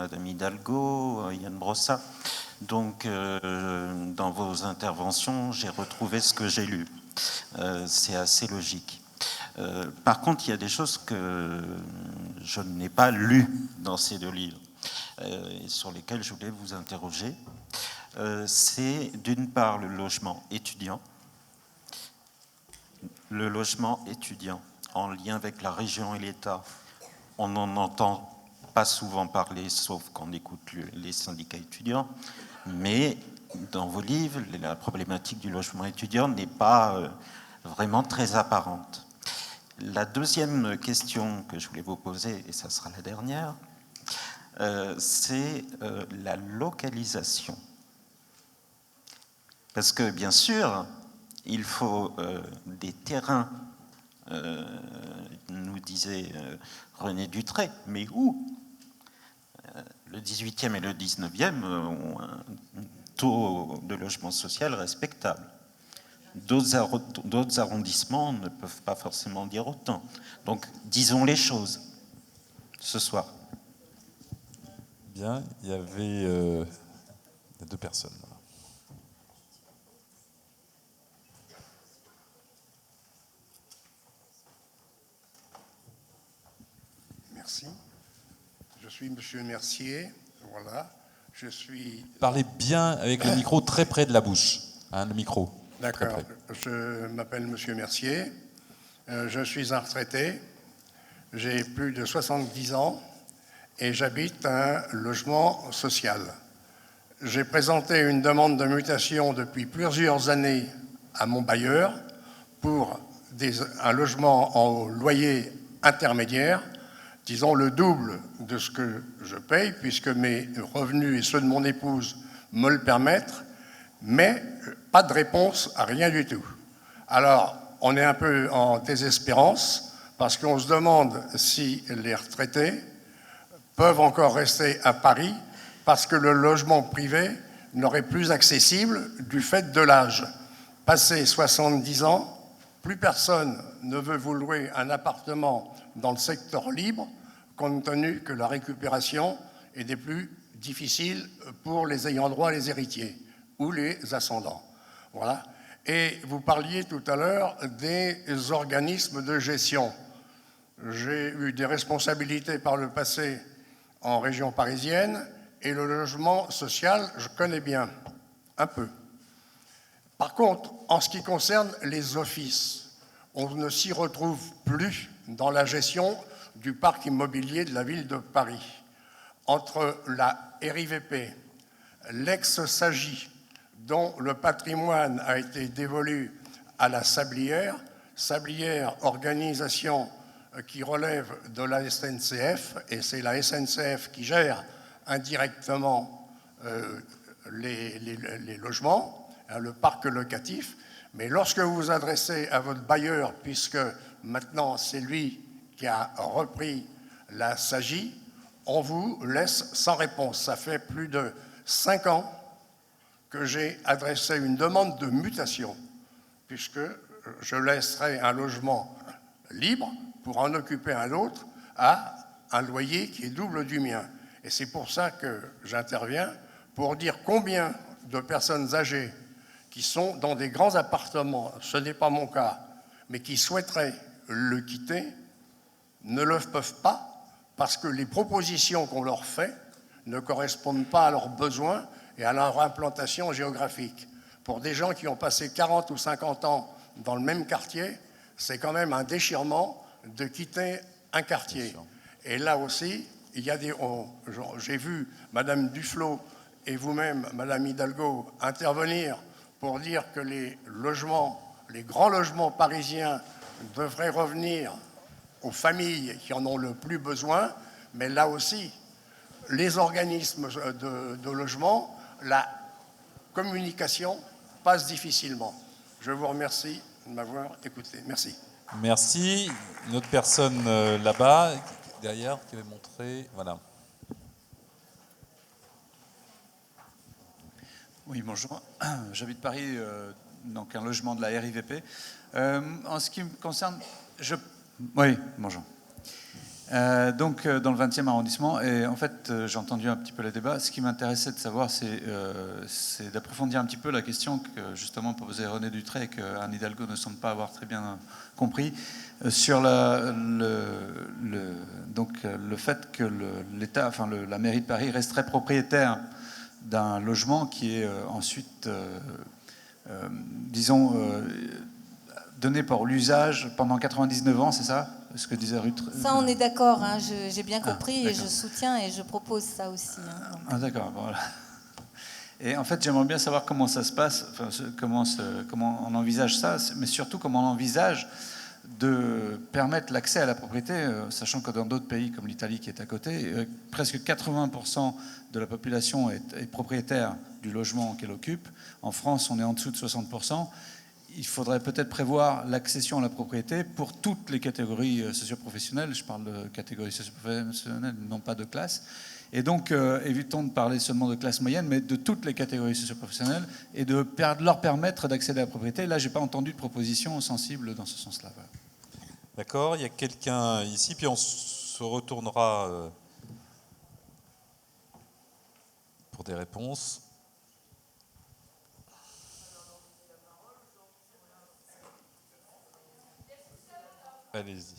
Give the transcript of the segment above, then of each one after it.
Madame Hidalgo, Yann Brossat. Donc, dans vos interventions, j'ai retrouvé ce que j'ai lu. C'est assez logique. Par contre, il y a des choses que je n'ai pas lues dans ces deux livres, et sur lesquelles je voulais vous interroger. C'est d'une part le logement étudiant. Le logement étudiant, en lien avec la région et l'État, on n'en entend pas souvent parler, sauf quand on écoute les syndicats étudiants, mais dans vos livres, la problématique du logement étudiant n'est pas vraiment très apparente. La deuxième question que je voulais vous poser, et ça sera la dernière, c'est la localisation. Parce que, bien sûr, il faut des terrains, nous disait René Dutré, mais où? Le 18e et le 19e ont un taux de logement social respectable. D'autres arrondissements ne peuvent pas forcément dire autant. Donc, disons les choses ce soir. Bien, il y avait deux personnes. Merci. Je suis Monsieur Mercier. Voilà. Je suis. Parlez bien avec le micro très près de la bouche. Hein, le micro. D'accord. Je m'appelle Monsieur Mercier. Je suis un retraité. J'ai plus de 70 ans et j'habite un logement social. J'ai présenté une demande de mutation depuis plusieurs années à mon bailleur pour un logement en loyer intermédiaire, disons le double de ce que je paye, puisque mes revenus et ceux de mon épouse me le permettent, mais pas de réponse à rien du tout. Alors, on est un peu en désespérance, parce qu'on se demande si les retraités peuvent encore rester à Paris, parce que le logement privé n'aurait plus accessible du fait de l'âge. Passé 70 ans, plus personne ne veut vous louer un appartement dans le secteur libre, compte tenu que la récupération est des plus difficiles pour les ayants droit, les héritiers ou les ascendants. Voilà. Et vous parliez tout à l'heure des organismes de gestion. J'ai eu des responsabilités par le passé en région parisienne et le logement social, je connais bien, un peu. Par contre, en ce qui concerne les offices, on ne s'y retrouve plus dans la gestion du parc immobilier de la ville de Paris. Entre la RIVP, l'ex-SAGI, dont le patrimoine a été dévolu à la Sablière, organisation qui relève de la SNCF, et c'est la SNCF qui gère indirectement les logements, le parc locatif. Mais lorsque vous vous adressez à votre bailleur, puisque maintenant c'est lui qui a repris la SAGI, on vous laisse sans réponse. Ça fait plus de 5 ans que j'ai adressé une demande de mutation, puisque je laisserai un logement libre pour en occuper un autre à un loyer qui est double du mien. Et c'est pour ça que j'interviens, pour dire combien de personnes âgées qui sont dans des grands appartements, ce n'est pas mon cas, mais qui souhaiteraient le quitter, ne le peuvent pas, parce que les propositions qu'on leur fait ne correspondent pas à leurs besoins et à leur implantation géographique. Pour des gens qui ont passé 40 ou 50 ans dans le même quartier, c'est quand même un déchirement de quitter un quartier. Et là aussi, il y a j'ai vu Madame Duflot et vous-même, Madame Hidalgo, intervenir pour dire que les grands logements parisiens devraient revenir aux familles qui en ont le plus besoin, mais là aussi, les organismes de logement, la communication passe difficilement. Je vous remercie de m'avoir écouté. Merci. Merci. Une autre personne là-bas, derrière, qui va montrer. Voilà. Oui, bonjour. J'habite Paris, donc un logement de la RIVP. En ce qui me concerne, oui, bonjour. Donc, dans le 20e arrondissement, et en fait, j'ai entendu un petit peu le débat. Ce qui m'intéressait de savoir, c'est d'approfondir un petit peu la question que justement posait René Dutré et qu'Anne Hidalgo ne semble pas avoir très bien compris, sur le fait que l'État, enfin la mairie de Paris resterait propriétaire d'un logement qui est ensuite, disons, donné pour l'usage pendant 99 ans, c'est ça ? Ce que disait Ruth. Ça, on est d'accord, hein, j'ai bien compris et d'accord. je soutiens et je propose ça aussi. Hein, Ah d'accord, voilà. Et en fait, j'aimerais bien savoir comment ça se passe, enfin, comment on envisage ça, mais surtout comment on envisage de permettre l'accès à la propriété, sachant que dans d'autres pays comme l'Italie qui est à côté, presque 80% de la population est propriétaire du logement qu'elle occupe. En France, on est en dessous de 60%. Il faudrait peut-être prévoir l'accession à la propriété pour toutes les catégories socio-professionnelles. Je parle de catégories socio-professionnelles, non pas de classe. Et donc, évitons de parler seulement de classe moyenne, mais de toutes les catégories socio-professionnelles et de leur permettre d'accéder à la propriété. Là, je n'ai pas entendu de proposition sensible dans ce sens-là. Voilà. D'accord, il y a quelqu'un ici, puis on se retournera pour des réponses. Allez-y.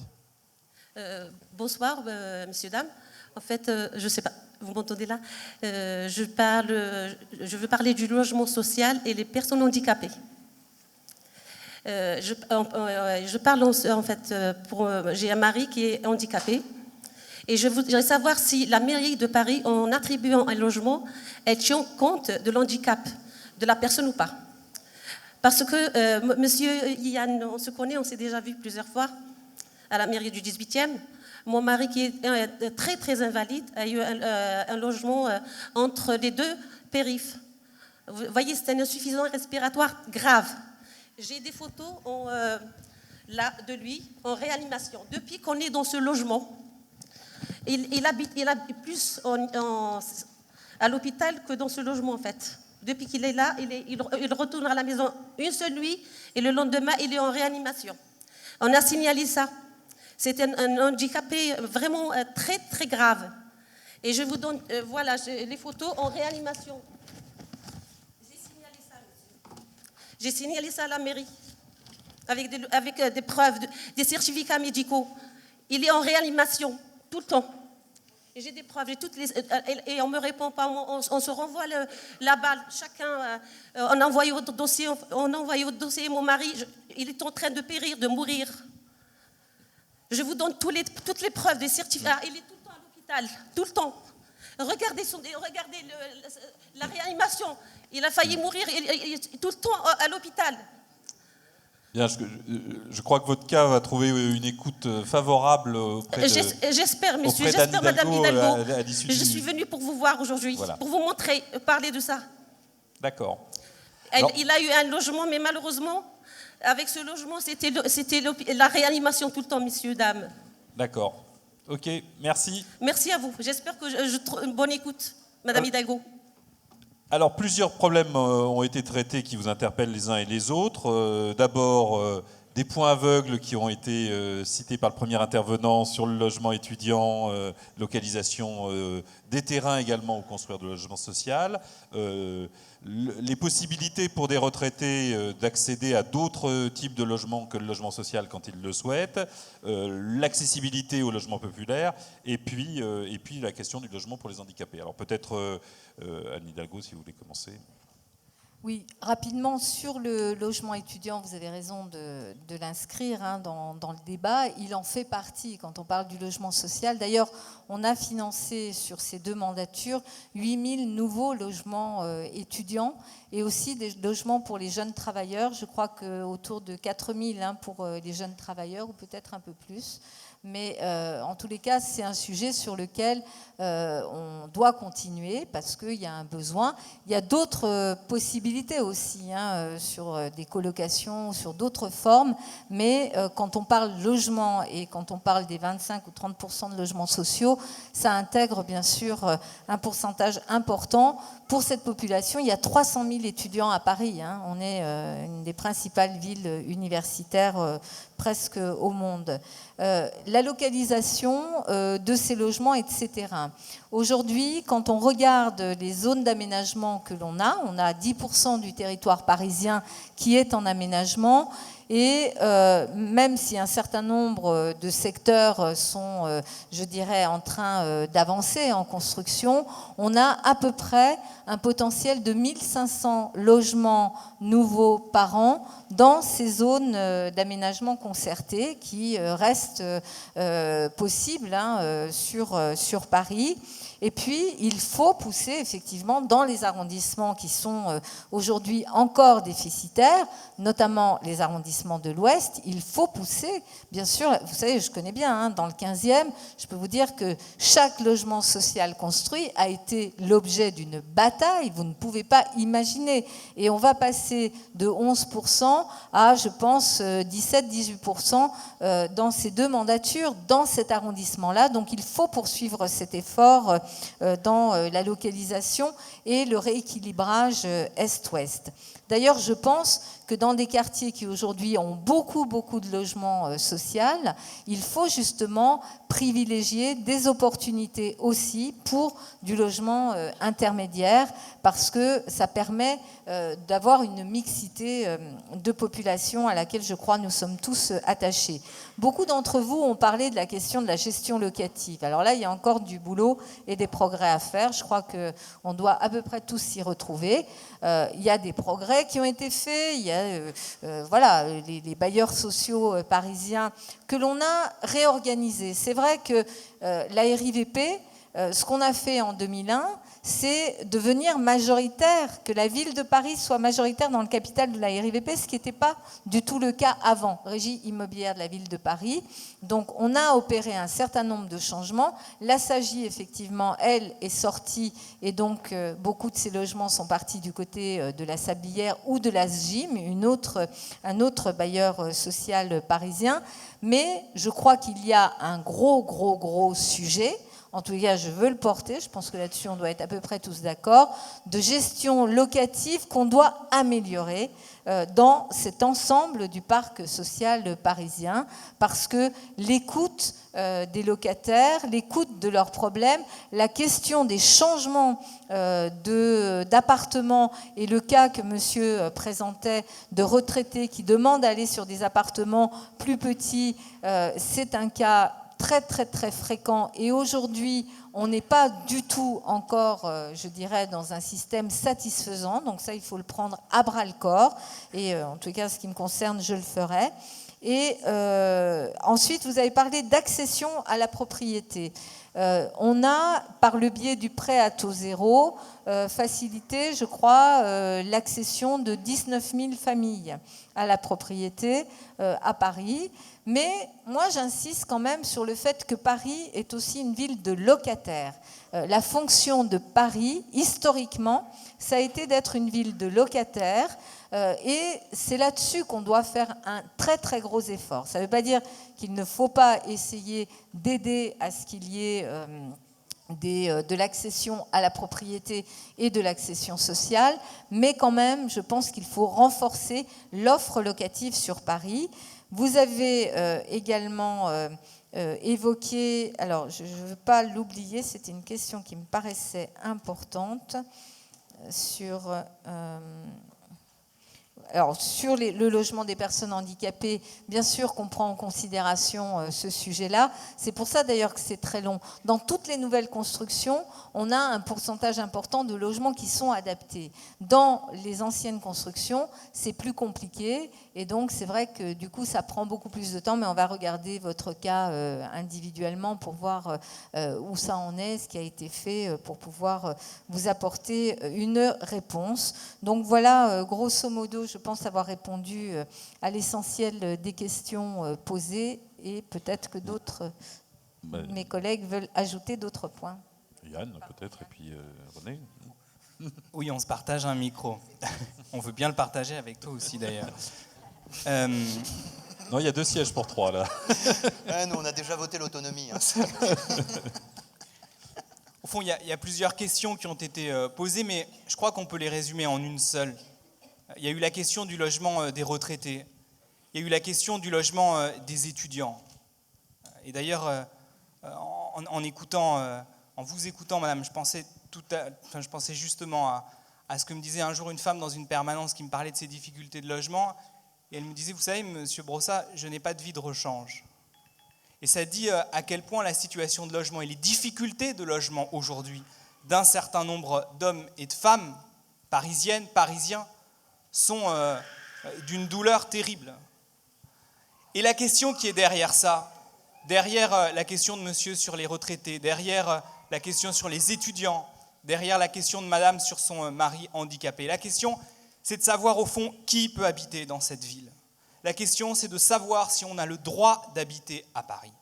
Bonsoir, messieurs, dames. En fait, je ne sais pas, vous m'entendez là, je veux parler du logement social et les personnes handicapées. Je parle en fait, j'ai un mari qui est handicapé et je voudrais savoir si la mairie de Paris, en attribuant un logement, elle tient compte de l'handicap de la personne ou pas. Parce que, monsieur Yann, on se connaît, on s'est déjà vu plusieurs fois à la mairie du 18e. Mon mari, qui est très, très invalide, a eu un logement entre les deux périphes. Vous voyez, c'est une insuffisance respiratoire grave. J'ai des photos là, de lui en réanimation. Depuis qu'on est dans ce logement, il habite plus à l'hôpital que dans ce logement, en fait. Depuis qu'il est là, il retourne à la maison une seule nuit et le lendemain, il est en réanimation. On a signalé ça. C'est un handicapé vraiment très, très grave. Et je vous donne, voilà, les photos en réanimation. J'ai signalé ça, monsieur. J'ai signalé ça à la mairie, avec des preuves, des certificats médicaux. Il est en réanimation, tout le temps. Et j'ai des preuves, et on ne me répond pas, on se renvoie la balle. Chacun, on a envoyé votre dossier, mon mari, il est en train de périr, de mourir. Je vous donne toutes les preuves des certificats. Il est tout le temps à l'hôpital, tout le temps. Regardez la réanimation. Il a failli mourir, il est tout le temps à l'hôpital. Bien, je crois que votre cas va trouver une écoute favorable auprès de... J'espère, monsieur, auprès j'espère, madame Hidalgo. Je suis venue pour vous voir aujourd'hui, voilà. pour vous montrer, parler de ça. D'accord. Il a eu un logement, mais malheureusement, avec ce logement, c'était la réanimation tout le temps, messieurs, dames. D'accord. Ok, merci. Merci à vous. J'espère que je trouve une bonne écoute, madame Hidalgo. Alors, plusieurs problèmes ont été traités qui vous interpellent les uns et les autres. D'abord, des points aveugles qui ont été cités par le premier intervenant sur le logement étudiant, localisation des terrains également où construire de logement social, les possibilités pour des retraités d'accéder à d'autres types de logements que le logement social quand ils le souhaitent, l'accessibilité au logement populaire, et puis la question du logement pour les handicapés. Alors peut-être Anne Hidalgo, si vous voulez commencer. Oui, rapidement, sur le logement étudiant, vous avez raison de l'inscrire hein, dans le débat. Il en fait partie quand on parle du logement social. D'ailleurs, on a financé sur ces deux mandatures 8000 nouveaux logements étudiants et aussi des logements pour les jeunes travailleurs. Je crois qu'autour de 4000 hein, pour les jeunes travailleurs ou peut-être un peu plus. Mais en tous les cas, c'est un sujet sur lequel on doit continuer parce qu'il y a un besoin. Il y a d'autres possibilités aussi, hein, sur des colocations, sur d'autres formes. Mais quand on parle logement et quand on parle des 25 ou 30% de logements sociaux, ça intègre bien sûr un pourcentage important. Pour cette population, il y a 300 000 étudiants à Paris. Hein. On est une des principales villes universitaires presque au monde. la localisation de ces logements et de ces terrains. Aujourd'hui, quand on regarde les zones d'aménagement que l'on a, on a 10% du territoire parisien qui est en aménagement. Et même si un certain nombre de secteurs sont, je dirais, en train d'avancer en construction, on a à peu près un potentiel de 1500 logements nouveaux par an dans ces zones d'aménagement concerté qui restent possibles sur Paris. Et puis, il faut pousser effectivement dans les arrondissements qui sont aujourd'hui encore déficitaires, notamment les arrondissements de l'Ouest, il faut pousser, bien sûr, vous savez, je connais bien, dans le 15e, je peux vous dire que chaque logement social construit a été l'objet d'une bataille, vous ne pouvez pas imaginer. Et on va passer de 11% à, je pense, 17-18% dans ces 2 mandatures, dans cet arrondissement-là. Donc il faut poursuivre cet effort dans la localisation et le rééquilibrage Est-Ouest. D'ailleurs, je pense que dans des quartiers qui aujourd'hui ont beaucoup de logements sociaux, il faut justement privilégier des opportunités aussi pour du logement intermédiaire parce que ça permet d'avoir une mixité de population à laquelle je crois nous sommes tous attachés. Beaucoup d'entre vous ont parlé de la question de la gestion locative. Alors là, il y a encore du boulot et des progrès à faire. Je crois qu'on doit à peu près tous s'y retrouver. Il y a des progrès qui ont été faits. Il y a voilà, les bailleurs sociaux parisiens que l'on a réorganisés. C'est vrai que la RIVP, ce qu'on a fait en 2001, c'est devenir majoritaire, que la ville de Paris soit majoritaire dans le capital de la RIVP, ce qui n'était pas du tout le cas avant, Régie immobilière de la ville de Paris. Donc on a opéré un certain nombre de changements. La SAGI, effectivement, elle, est sortie et donc beaucoup de ces logements sont partis du côté de la Sablière ou de la SGIM, un autre bailleur social parisien. Mais je crois qu'il y a un gros sujet. En tout cas, je veux le porter, je pense que là-dessus, on doit être à peu près tous d'accord, de gestion locative qu'on doit améliorer dans cet ensemble du parc social parisien, parce que l'écoute des locataires, l'écoute de leurs problèmes, la question des changements d'appartements et le cas que monsieur présentait de retraités qui demandent d'aller sur des appartements plus petits, c'est un cas très fréquent et aujourd'hui on n'est pas du tout encore je dirais dans un système satisfaisant, donc ça il faut le prendre à bras le corps et en tout cas ce qui me concerne je le ferai. Et ensuite vous avez parlé d'accession à la propriété. On a, par le biais du prêt à taux zéro, facilité, je crois, l'accession de 19 000 familles à la propriété à Paris. Mais moi, j'insiste quand même sur le fait que Paris est aussi une ville de locataires. La fonction de Paris, historiquement, ça a été d'être une ville de locataires. Et c'est là-dessus qu'on doit faire un très gros effort. Ça ne veut pas dire qu'il ne faut pas essayer d'aider à ce qu'il y ait de l'accession à la propriété et de l'accession sociale, mais quand même, je pense qu'il faut renforcer l'offre locative sur Paris. Vous avez également évoqué, alors je ne veux pas l'oublier, c'était une question qui me paraissait importante, sur le logement des personnes handicapées, bien sûr qu'on prend en considération ce sujet-là. C'est pour ça d'ailleurs que c'est très long. Dans toutes les nouvelles constructions, on a un pourcentage important de logements qui sont adaptés. Dans les anciennes constructions, c'est plus compliqué. Et donc, c'est vrai que du coup, ça prend beaucoup plus de temps. Mais on va regarder votre cas individuellement pour voir où ça en est, ce qui a été fait pour pouvoir vous apporter une réponse. Donc voilà, grosso modo, je pense avoir répondu à l'essentiel des questions posées et peut-être que d'autres, mes collègues, veulent ajouter d'autres points. Yann, peut-être, et puis René. Oui, on se partage un micro. On veut bien le partager avec toi aussi, d'ailleurs. Non, il y a 2 sièges pour 3, là. Nous, on a déjà voté l'autonomie. Au fond, il y a plusieurs questions qui ont été posées, mais je crois qu'on peut les résumer en une seule. Il y a eu la question du logement des retraités. Il y a eu la question du logement des étudiants. Et d'ailleurs, en vous écoutant, madame, je pensais justement à ce que me disait un jour une femme dans une permanence qui me parlait de ses difficultés de logement. Et elle me disait, vous savez, monsieur Brossat, je n'ai pas de vie de rechange. Et ça dit à quel point la situation de logement et les difficultés de logement aujourd'hui d'un certain nombre d'hommes et de femmes parisiennes, parisiens, sont d'une douleur terrible. Et la question qui est derrière ça, derrière la question de monsieur sur les retraités, derrière la question sur les étudiants, derrière la question de madame sur son mari handicapé, la question, c'est de savoir au fond qui peut habiter dans cette ville. La question, c'est de savoir si on a le droit d'habiter à Paris.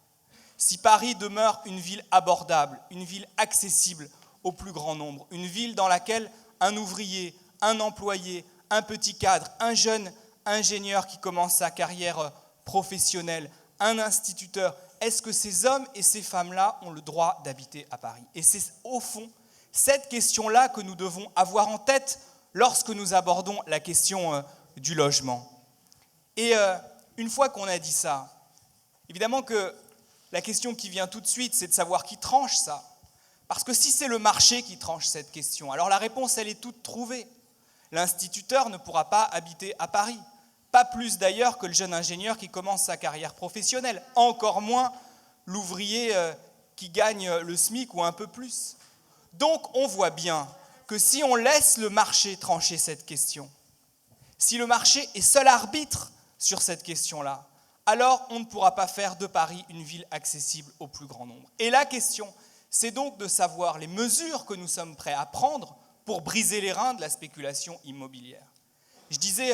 Si Paris demeure une ville abordable, une ville accessible au plus grand nombre, une ville dans laquelle un ouvrier, un employé, un petit cadre, un jeune ingénieur qui commence sa carrière professionnelle, un instituteur, est-ce que ces hommes et ces femmes-là ont le droit d'habiter à Paris? Et c'est au fond cette question-là que nous devons avoir en tête lorsque nous abordons la question du logement. Et une fois qu'on a dit ça, évidemment que la question qui vient tout de suite, c'est de savoir qui tranche ça. Parce que si c'est le marché qui tranche cette question, alors la réponse, elle est toute trouvée. L'instituteur ne pourra pas habiter à Paris. Pas plus d'ailleurs que le jeune ingénieur qui commence sa carrière professionnelle. Encore moins l'ouvrier qui gagne le SMIC ou un peu plus. Donc on voit bien que si on laisse le marché trancher cette question, si le marché est seul arbitre sur cette question-là, alors on ne pourra pas faire de Paris une ville accessible au plus grand nombre. Et la question, c'est donc de savoir les mesures que nous sommes prêts à prendre pour briser les reins de la spéculation immobilière. Je disais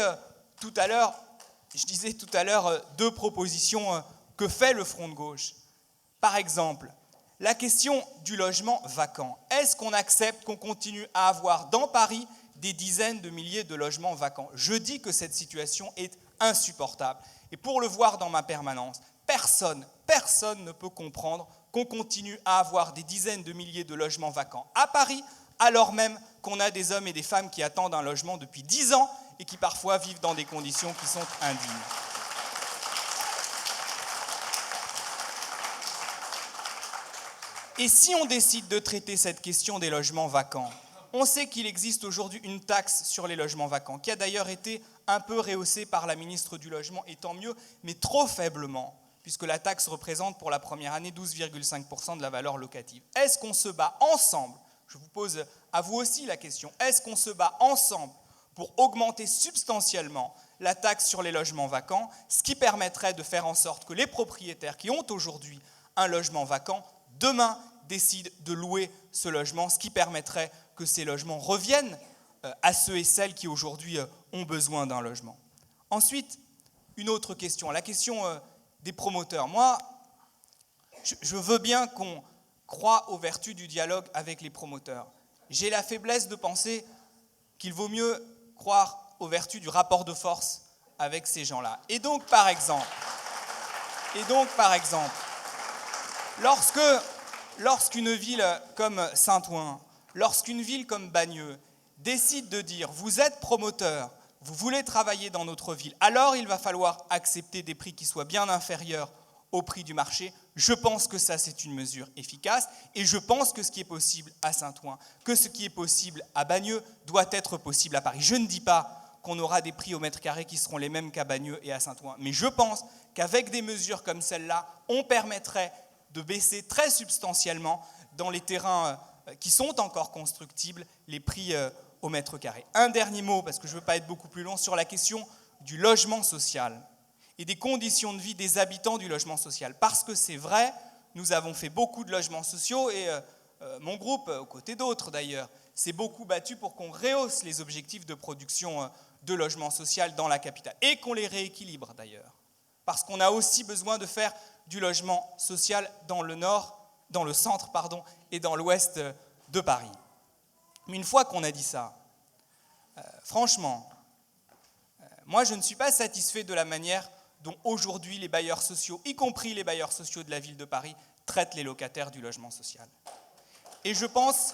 tout à l'heure deux propositions que fait le Front de gauche. Par exemple, la question du logement vacant. Est-ce qu'on accepte qu'on continue à avoir dans Paris des dizaines de milliers de logements vacants? Je dis que cette situation est insupportable. Et pour le voir dans ma permanence, personne ne peut comprendre qu'on continue à avoir des dizaines de milliers de logements vacants à Paris, alors même qu'on a des hommes et des femmes qui attendent un logement depuis 10 ans et qui parfois vivent dans des conditions qui sont indignes. Et si on décide de traiter cette question des logements vacants, on sait qu'il existe aujourd'hui une taxe sur les logements vacants, qui a d'ailleurs été un peu rehaussée par la ministre du Logement, et tant mieux, mais trop faiblement, puisque la taxe représente pour la première année 12,5% de la valeur locative. Est-ce qu'on se bat ensemble? Je vous pose à vous aussi la question. Est-ce qu'on se bat ensemble pour augmenter substantiellement la taxe sur les logements vacants, ce qui permettrait de faire en sorte que les propriétaires qui ont aujourd'hui un logement vacant, demain, décident de louer ce logement, ce qui permettrait que ces logements reviennent à ceux et celles qui aujourd'hui ont besoin d'un logement. Ensuite, une autre question, la question des promoteurs. Moi, je veux bien qu'on croit aux vertus du dialogue avec les promoteurs. J'ai la faiblesse de penser qu'il vaut mieux croire aux vertus du rapport de force avec ces gens-là. Et donc, par exemple, lorsqu'une ville comme Saint-Ouen, lorsqu'une ville comme Bagneux décide de dire « vous êtes promoteur, vous voulez travailler dans notre ville, alors il va falloir accepter des prix qui soient bien inférieurs au prix du marché », je pense que ça, c'est une mesure efficace et je pense que ce qui est possible à Saint-Ouen, que ce qui est possible à Bagneux doit être possible à Paris. Je ne dis pas qu'on aura des prix au mètre carré qui seront les mêmes qu'à Bagneux et à Saint-Ouen, mais je pense qu'avec des mesures comme celle-là, on permettrait de baisser très substantiellement dans les terrains qui sont encore constructibles les prix au mètre carré. Un dernier mot, parce que je ne veux pas être beaucoup plus long, sur la question du logement social et des conditions de vie des habitants du logement social. Parce que c'est vrai, nous avons fait beaucoup de logements sociaux et mon groupe, aux côtés d'autres d'ailleurs, s'est beaucoup battu pour qu'on rehausse les objectifs de production de logement social dans la capitale et qu'on les rééquilibre d'ailleurs. Parce qu'on a aussi besoin de faire du logement social dans le centre et dans l'ouest de Paris. Mais une fois qu'on a dit ça, franchement, moi je ne suis pas satisfait de la manière dont aujourd'hui les bailleurs sociaux, y compris les bailleurs sociaux de la ville de Paris, traitent les locataires du logement social. Et je pense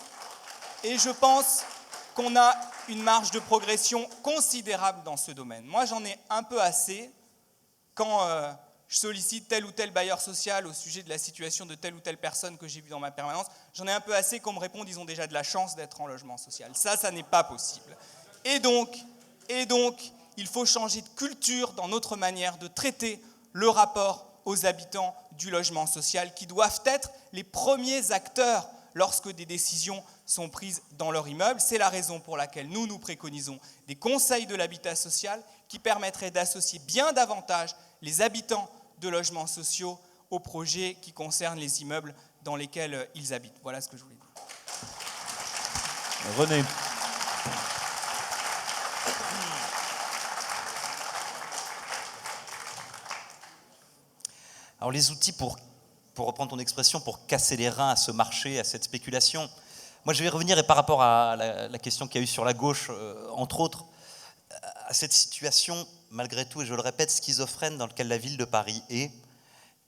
qu'on a une marge de progression considérable dans ce domaine. Moi j'en ai un peu assez quand je sollicite tel ou tel bailleur social au sujet de la situation de telle ou telle personne que j'ai vue dans ma permanence. J'en ai un peu assez qu'on me réponde, ils ont déjà de la chance d'être en logement social. Ça n'est pas possible. Et donc, il faut changer de culture dans notre manière de traiter le rapport aux habitants du logement social, qui doivent être les premiers acteurs lorsque des décisions sont prises dans leur immeuble. C'est la raison pour laquelle nous préconisons des conseils de l'habitat social qui permettraient d'associer bien davantage les habitants de logements sociaux aux projets qui concernent les immeubles dans lesquels ils habitent. Voilà ce que je voulais dire. René. Alors les outils pour reprendre ton expression, pour casser les reins à ce marché, à cette spéculation. Moi je vais revenir, et par rapport à la question qu'il y a eu sur la gauche, entre autres, à cette situation, malgré tout, et je le répète, schizophrène dans laquelle la ville de Paris est,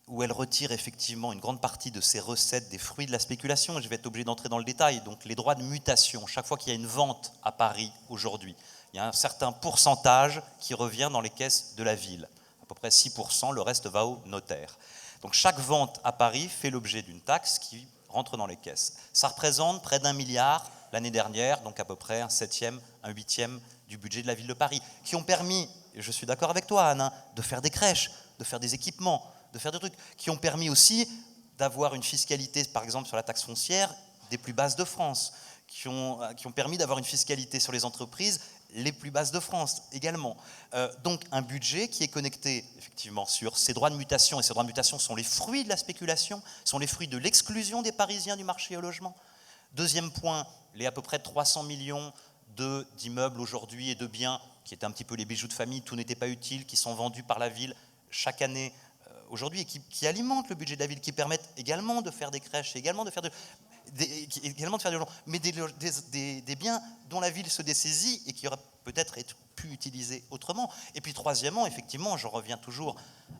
où elle retire effectivement une grande partie de ses recettes des fruits de la spéculation, et je vais être obligé d'entrer dans le détail, donc les droits de mutation, chaque fois qu'il y a une vente à Paris aujourd'hui, il y a un certain pourcentage qui revient dans les caisses de la ville, à peu près 6%, le reste va au notaire. Donc chaque vente à Paris fait l'objet d'une taxe qui rentre dans les caisses. Ça représente près d'1 milliard l'année dernière, donc à peu près un 7e, un 8e du budget de la ville de Paris, qui ont permis, et je suis d'accord avec toi Anne, hein, de faire des crèches, de faire des équipements, de faire des trucs, qui ont permis aussi d'avoir une fiscalité, par exemple sur la taxe foncière, des plus basses de France, qui ont permis d'avoir une fiscalité sur les entreprises les plus basses de France également. Donc un budget qui est connecté effectivement sur ces droits de mutation, et ces droits de mutation sont les fruits de la spéculation, sont les fruits de l'exclusion des Parisiens du marché au logement. Deuxième point, les à peu près 300 millions d'immeubles aujourd'hui et de biens qui étaient un petit peu les bijoux de famille, tout n'était pas utile, qui sont vendus par la ville chaque année aujourd'hui et qui alimentent le budget de la ville, qui permettent également de faire des crèches, également de faire des logements, mais des biens dont la ville se dessaisit et qui auraient peut-être pu utiliser autrement. Et puis troisièmement, effectivement, je reviens toujours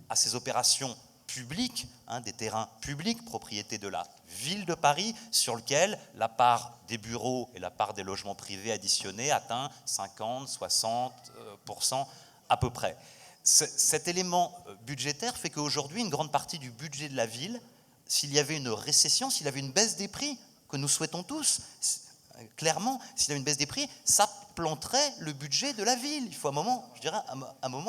à ces opérations publiques, hein, des terrains publics, propriété de la ville de Paris, sur lequel la part des bureaux et la part des logements privés additionnés atteint 50-60% à peu près. Cet élément budgétaire fait qu'aujourd'hui, une grande partie du budget de la ville, s'il y avait une récession, s'il y avait une baisse des prix, que nous souhaitons tous, clairement, s'il y avait une baisse des prix, ça planterait le budget de la ville. Il faut un moment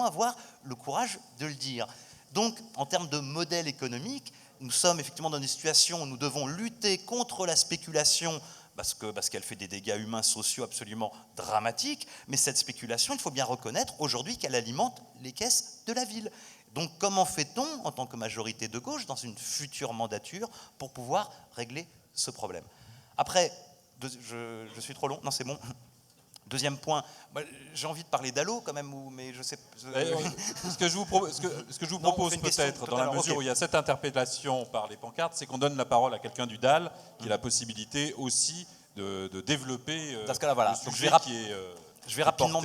avoir le courage de le dire. Donc, en termes de modèle économique, nous sommes effectivement dans une situation où nous devons lutter contre la spéculation parce qu'elle fait des dégâts humains, sociaux absolument dramatiques, mais cette spéculation, il faut bien reconnaître aujourd'hui qu'elle alimente les caisses de la ville. Donc comment fait-on, en tant que majorité de gauche, dans une future mandature, pour pouvoir régler ce problème? Après, je suis trop long? Non, c'est bon. Deuxième point, j'ai envie de parler d'Allo quand même, mais je sais. Ce que je vous propose peut-être, dans la mesure où il y a cette interpellation par les pancartes, c'est qu'on donne la parole à quelqu'un du DAL qui a la possibilité aussi de développer. Dans ce cas-là, voilà. Le Donc, sujet je vais rapidement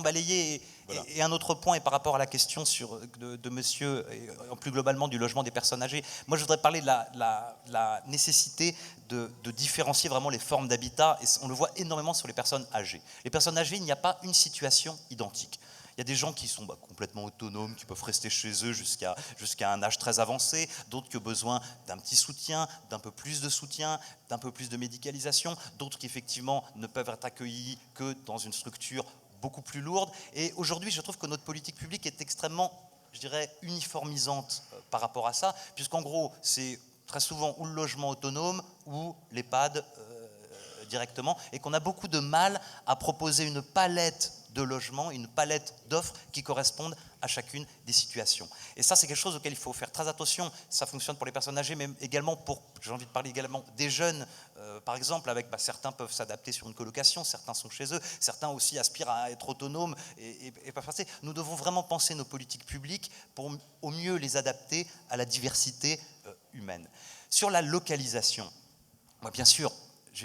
balayer. Voilà. Et un autre point est par rapport à la question de monsieur, et plus globalement du logement des personnes âgées. Moi, je voudrais parler de la nécessité de différencier vraiment les formes d'habitat, et on le voit énormément sur les personnes âgées. Les personnes âgées, il n'y a pas une situation identique. Il y a des gens qui sont complètement autonomes, qui peuvent rester chez eux jusqu'à un âge très avancé, d'autres qui ont besoin d'un petit soutien, d'un peu plus de soutien, d'un peu plus de médicalisation, d'autres qui effectivement ne peuvent être accueillis que dans une structure beaucoup plus lourde. Et aujourd'hui, je trouve que notre politique publique est extrêmement, je dirais, uniformisante par rapport à ça, puisqu'en gros, c'est très souvent ou le logement autonome ou l'EHPAD directement, et qu'on a beaucoup de mal à proposer une palette de logements, une palette d'offres qui correspondent à chacune des situations. Et ça, c'est quelque chose auquel il faut faire très attention. Ça fonctionne pour les personnes âgées, mais également j'ai envie de parler également des jeunes, par exemple, avec certains peuvent s'adapter sur une colocation, certains sont chez eux, certains aussi aspirent à être autonomes et pas passer. Nous devons vraiment penser nos politiques publiques pour au mieux les adapter à la diversité humaine. Sur la localisation, moi, bien sûr,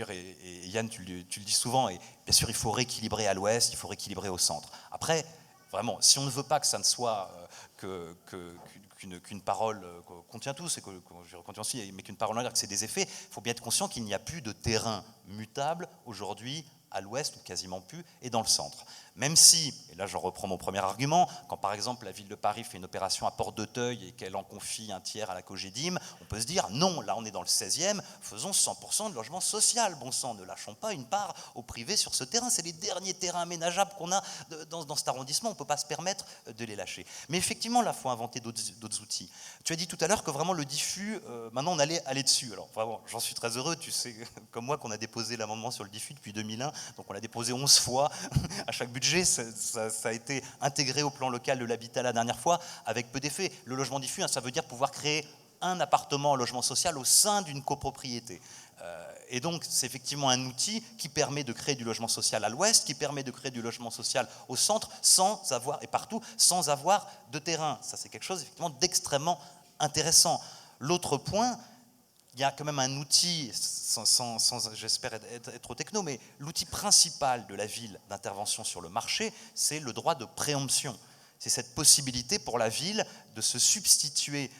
et Yann, tu le dis souvent, et bien sûr, il faut rééquilibrer à l'ouest, il faut rééquilibrer au centre. Après, vraiment, si on ne veut pas que ça ne soit qu'une parole qu'on tient tous, et qu'on tient aussi, mais qu'une parole que c'est des effets, il faut bien être conscient qu'il n'y a plus de terrain mutable aujourd'hui à l'ouest, ou quasiment plus, et dans le centre. Même si, et là je reprends mon premier argument, quand par exemple la ville de Paris fait une opération à Port-d'Auteuil et qu'elle en confie un tiers à la Cogedim, on peut se dire non, là on est dans le 16e, faisons 100% de logement social, bon sang, ne lâchons pas une part au privé sur ce terrain, c'est les derniers terrains aménageables qu'on a dans cet arrondissement, on ne peut pas se permettre de les lâcher. Mais effectivement, là il faut inventer d'autres outils. Tu as dit tout à l'heure que vraiment le diffus, maintenant on allait aller dessus, alors vraiment j'en suis très heureux, tu sais comme moi qu'on a déposé l'amendement sur le diffus depuis 2001, donc on l'a déposé 11 fois, à chaque budget, ça a été intégré au plan local de l'habitat la dernière fois, avec peu d'effet. Le logement diffus, ça veut dire pouvoir créer un appartement en logement social au sein d'une copropriété. Et donc, c'est effectivement un outil qui permet de créer du logement social à l'ouest, qui permet de créer du logement social au centre, sans avoir, et partout, sans avoir de terrain. Ça, c'est quelque chose, effectivement, d'extrêmement intéressant. L'autre point, il y a quand même un outil, sans j'espère être trop techno, mais l'outil principal de la ville d'intervention sur le marché, c'est le droit de préemption. C'est cette possibilité pour la ville de se substituer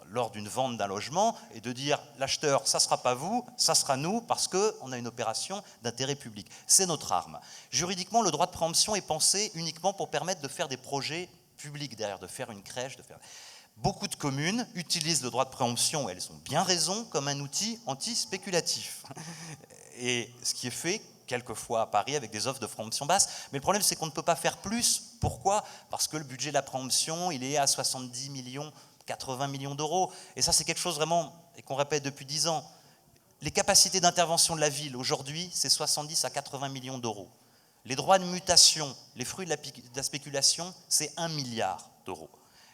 lors d'une vente d'un logement et de dire l'acheteur, ça ne sera pas vous, ça sera nous, parce qu'on a une opération d'intérêt public. C'est notre arme. Juridiquement, le droit de préemption est pensé uniquement pour permettre de faire des projets publics derrière, de faire une crèche, de faire... Beaucoup de communes utilisent le droit de préemption, et elles ont bien raison, comme un outil anti-spéculatif. Et ce qui est fait quelquefois à Paris avec des offres de préemption basse. Mais le problème, c'est qu'on ne peut pas faire plus. Pourquoi ? Parce que le budget de la préemption, il est à 70 millions, 80 millions d'euros. Et ça, c'est quelque chose vraiment, et qu'on répète depuis 10 ans. Les capacités d'intervention de la ville, aujourd'hui, c'est 70 à 80 millions d'euros. Les droits de mutation, les fruits de la spéculation, c'est 1 milliard d'euros.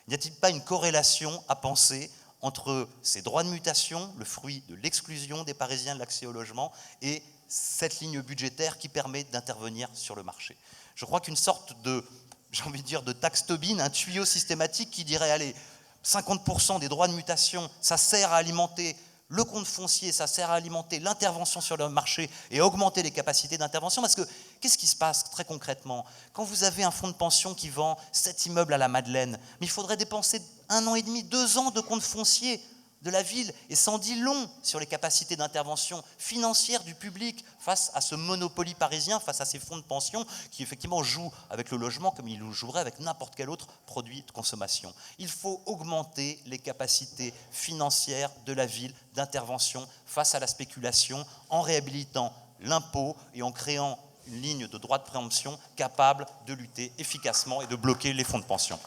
N'y a-t-il pas une corrélation à penser entre ces droits de mutation, le fruit de l'exclusion des Parisiens de l'accès au logement, et cette ligne budgétaire qui permet d'intervenir sur le marché? Je crois qu'une sorte de, j'ai envie de dire, de taxe Tobin, un tuyau systématique qui dirait, allez, 50% des droits de mutation, ça sert à alimenter le compte foncier, ça sert à alimenter l'intervention sur le marché et augmenter les capacités d'intervention. Parce que qu'est-ce qui se passe très concrètement? Quand vous avez un fonds de pension qui vend 7 immeubles à la Madeleine, mais il faudrait dépenser 1 an et demi, 2 ans de compte foncier de la ville, et ça en dit long sur les capacités d'intervention financière du public face à ce monopole parisien, face à ces fonds de pension qui effectivement jouent avec le logement comme ils le joueraient avec n'importe quel autre produit de consommation. Il faut augmenter les capacités financières de la ville d'intervention face à la spéculation en réhabilitant l'impôt et en créant une ligne de droit de préemption capable de lutter efficacement et de bloquer les fonds de pension.